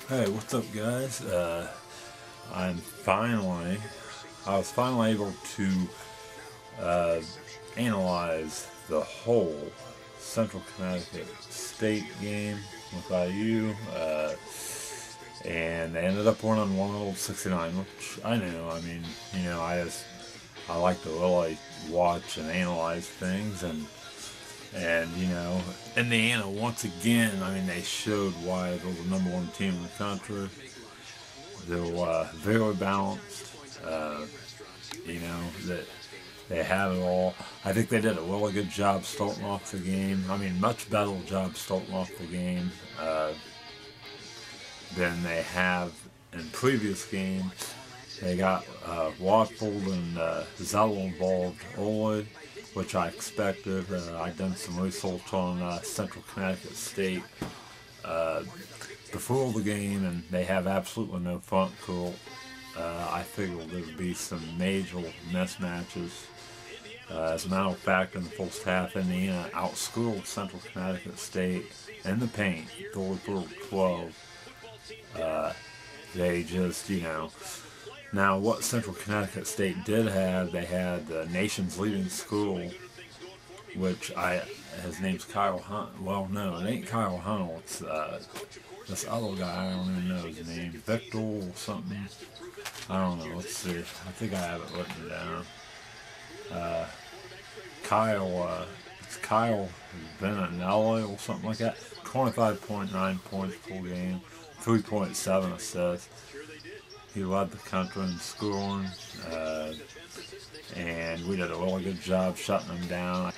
Hey, what's up, guys? I was finally able to analyze the whole Central Connecticut State game with IU, and they ended up winning 169, which I knew. I mean, you know, I like to really watch and analyze things, and you know, Indiana, once again, I mean, they showed why they're the #1 team in the country. They were very balanced. You know, that they had it all. I think they did a really good job starting off the game. I mean, much better job starting off the game than they have in previous games. They got Watford and Zeller involved early, which I expected. I've done some research on Central Connecticut State before the game, and they have absolutely no front court. I figured there would be some major mismatches. As a matter of fact, in the first half, Indiana outscored Central Connecticut State in the paint, 34-12. They just, you know. Now, what Central Connecticut State did have, they had the nation's leading school, which his name's Kyle Hunt. Well, no, it ain't Kyle Hunt. It's this other guy. I don't even know his name. Victor or something. I don't know. Let's see. I think I have it written down. It's Kyle Benanelli or something like that. 25.9 points per game, 3.7 assists. He led the country in scoring, and we did a really good job shutting him down.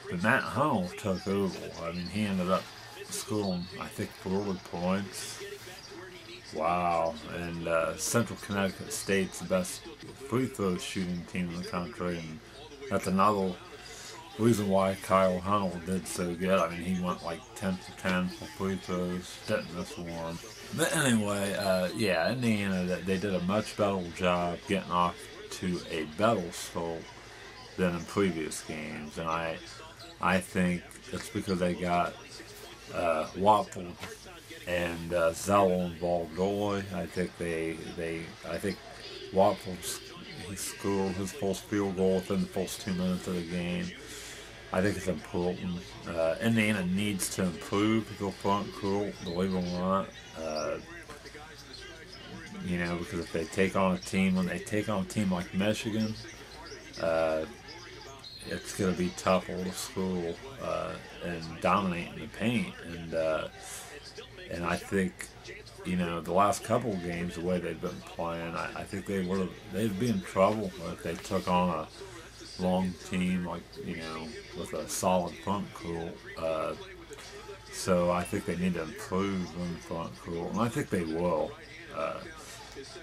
But Matt Hunnell took over. I mean, he ended up scoring, I think, 40 points. Wow. And Central Connecticut State's the best free throw shooting team in the country, and that's another reason why Kyle Hunnell did so good. I mean, he went like 10 for 10 for free throws, didn't miss one. But anyway, yeah, Indiana, they did a much better job getting off to a better start than in previous games, and I think it's because they got Watford and Zeller involved early. I think Watford, he scored his first field goal within the first 2 minutes of the game. I think it's important. Indiana needs to improve their front court, believe it or not. You know, because if they take on a team, when they take on a team like Michigan, it's going to be tougher to score and dominate in the paint. And I think, you know, the last couple of games, the way they've been playing, I think they'd be in trouble if they took on a long team, like, you know, with a solid front court. So I think they need to improve in the front court, and I think they will.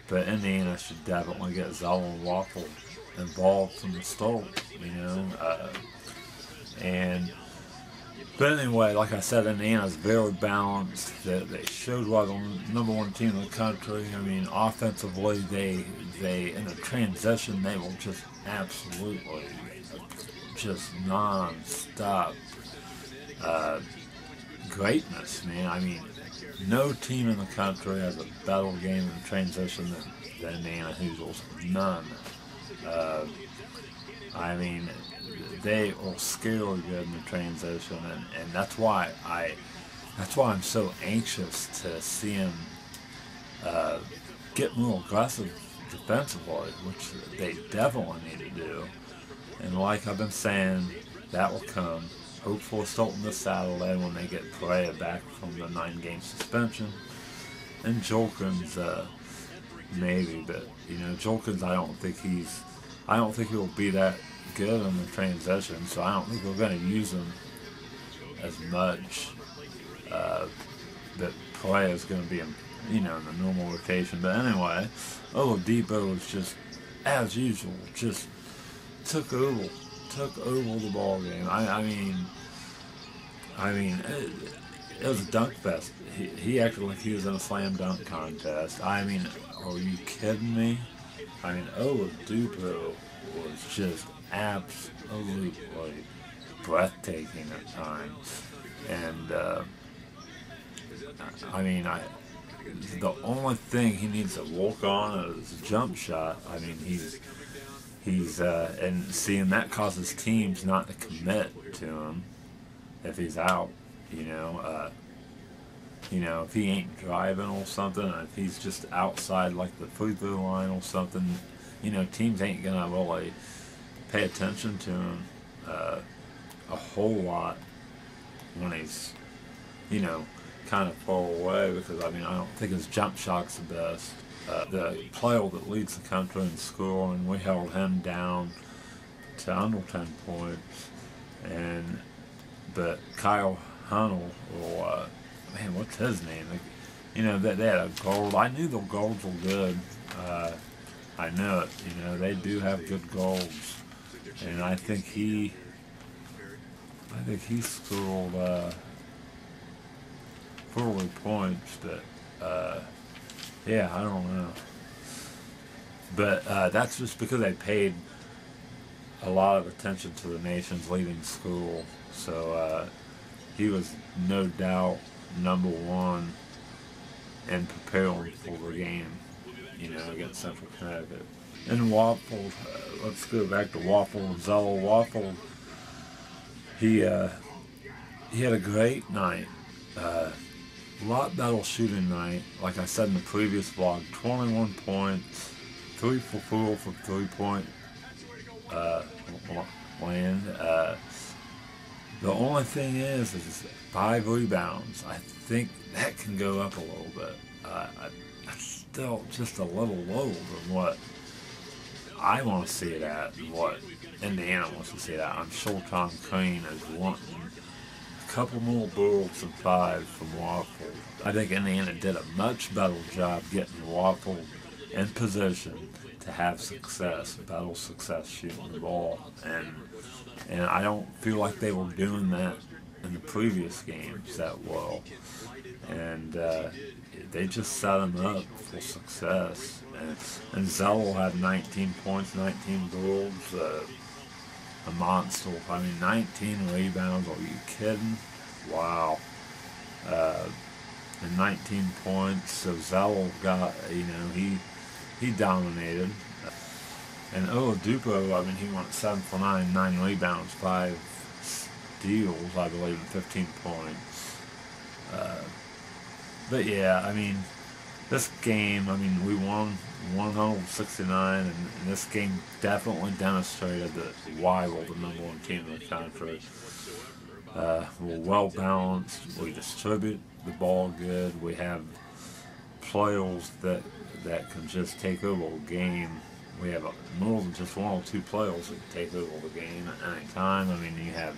But Indiana should definitely get Zeller and Watford involved from the start, you know. But anyway, like I said, Indiana's very balanced. They showed why they're the #1 team in the country. I mean, offensively, they in the transition, they were just absolutely just non-stop greatness, man. I mean, no team in the country has a better game in transition than Indiana Hoosiers. None. I mean, they will scale good in the transition, and that's why I'm so anxious to see him get more aggressive defensively, which they definitely need to do. And like I've been saying, that will come. Hopefully starting this Saturday when they get Perea back from the 9-game suspension. And Jolkins, maybe, but Jolkins, I don't think he'll be that good in the transition, so I don't think we're going to use him as much. But Perea is going to be in the normal rotation. But anyway, Oladipo was just, as usual, just took over the ball game. I mean, it was a dunk fest. He acted like he was in a slam dunk contest. I mean, are you kidding me? I mean, Oladipo was just absolutely breathtaking at times. And the only thing he needs to work on is a jump shot. I mean, he's and seeing that causes teams not to commit to him if he's out. If he ain't driving or something, if he's just outside like the free throw line or something, teams ain't gonna really pay attention to him a whole lot when he's, kind of far away, because I don't think his jump shot's the best. The player that leads the country in scoring, we held him down to under 10 points, but Kyle Hunnell, or what's his name? They had a gold. I knew the golds were good. I know it. They do have good golds, and I think he scored 40 points, but yeah, I don't know. But that's just because they paid a lot of attention to the nation's leading school. So he was no doubt number one in preparing for the game, against Central Connecticut. And Waffle, let's go back to Waffle. Zello Waffle, he had a great night. A lot better shooting night. Like I said in the previous vlog, 21 points, 3 for 4 for 3-point land. The only thing is 5 rebounds. I think that can go up a little bit. That's still just a little low than what I want to see it at, and what Indiana wants to see it at. I'm sure Tom Conn is wanting a couple more bullets and 5 from Waffle. I think Indiana did a much better job getting Waffle in position to have success, better success shooting the ball. And I don't feel like they were doing that in the previous games that well. And they just set them up for success. And Zello had 19 points, 19 goals, a monster. 19 rebounds. Are you kidding? Wow. And 19 points. So Zello got, he dominated. And Oladipo, he went 7 for 9, 9 rebounds, 5 steals, I believe, and 15 points. But yeah, this game, we won 169, and this game definitely demonstrated that why we're the number 1 team in the country. We're well balanced. We distribute the ball good. We have players that can just take over a game. We have more than just 1 or 2 players that can take over the game at any time. You have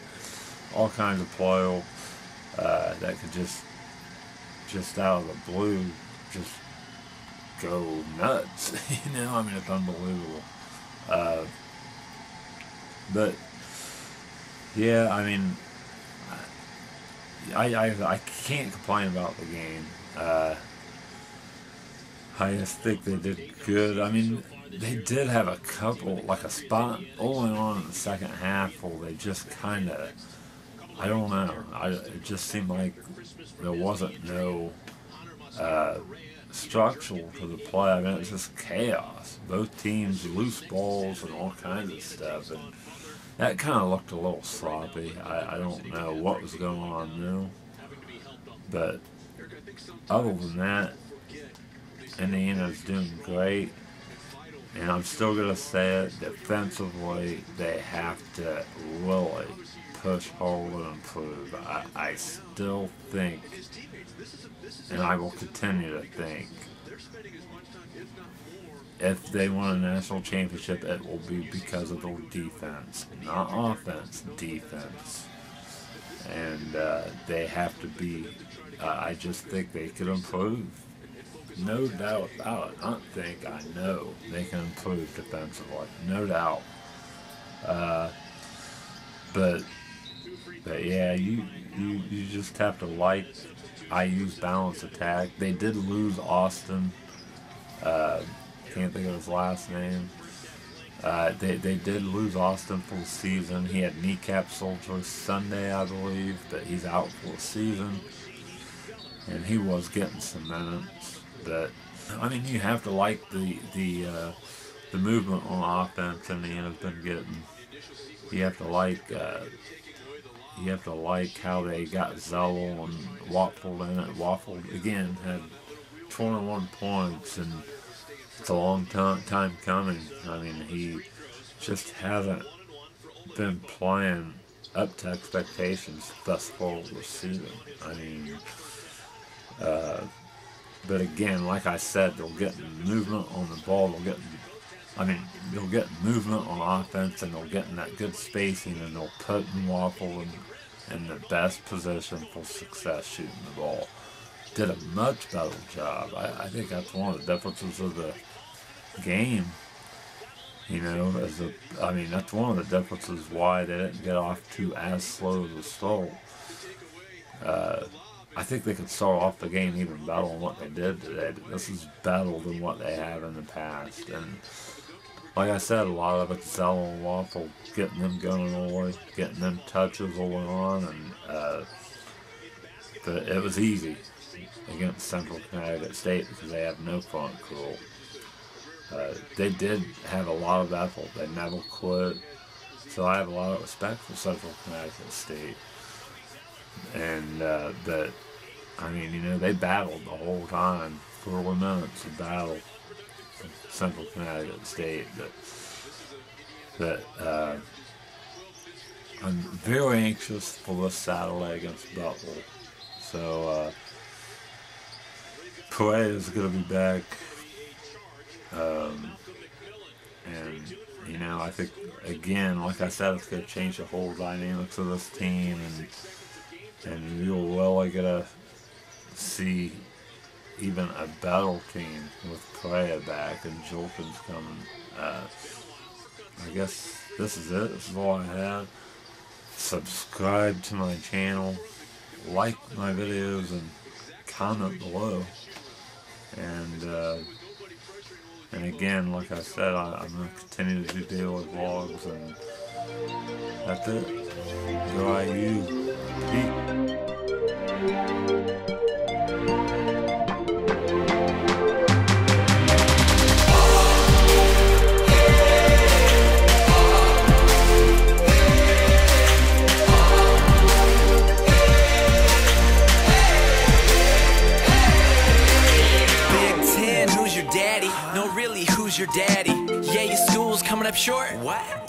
all kinds of players that could just out of the blue, just go nuts. It's unbelievable. But yeah, I can't complain about the game. I just think they did good. They did have a couple, like a spot early on in the second half where they just kind of, I don't know, it just seemed like there wasn't no structure to the play. It was just chaos. Both teams, loose balls and all kinds of stuff. And That kind of looked a little sloppy. I don't know what was going on there. But other than that, Indiana's doing great. And I'm still going to say it, defensively, they have to really push hard and improve. I still think, and I will continue to think, if they win a national championship, it will be because of their defense. Not offense, defense. And they have to be, I just think they could improve. No doubt about it. Not think, I know they can improve defensively. No doubt. But yeah, you just have to like IU's balanced attack. They did lose Austin. Can't think of his last name. They did lose Austin for the season. He had kneecap surgery Sunday, I believe, but he's out for the season. And he was getting some minutes. But I mean, you have to like the movement on offense Indiana's been getting. You have to like how they got Zello and Watford in it. Watford again had 21 points, and it's a long time coming. I mean, he just hasn't been playing up to expectations thus far this season. I mean, but again, like I said, they'll get movement on the ball. They'll get movement on offense, and they'll get in that good spacing, and they'll put Waffle in the best position for success shooting the ball. Did a much better job. I think that's one of the differences of the game. You know, that's one of the differences why they didn't get off to as slow as a start. I think they could start off the game even better than what they did today, but this is better than what they have in the past. And like I said, a lot of it's Zello and Waffle, getting them going early, getting them touches early on, and but it was easy against Central Connecticut State because they have no front court. They did have a lot of effort. They never quit. So I have a lot of respect for Central Connecticut State. And but I mean, you know, they battled the whole time. 40 minutes of battle. Central Connecticut State. But I'm very anxious for this Saturday against Butler. So Perea is going to be back. And you know, I think again, like I said, it's going to change the whole dynamics of this team, and you're really going to see even a better team with Perea back and Jolkin's coming. I guess this is it. This is all I have. Subscribe to my channel, like my videos, and comment below. And again, like I said, I'm going to continue to do daily vlogs, and that's it. Go IU. Peace. Your daddy? Yeah, your school's coming up short. What?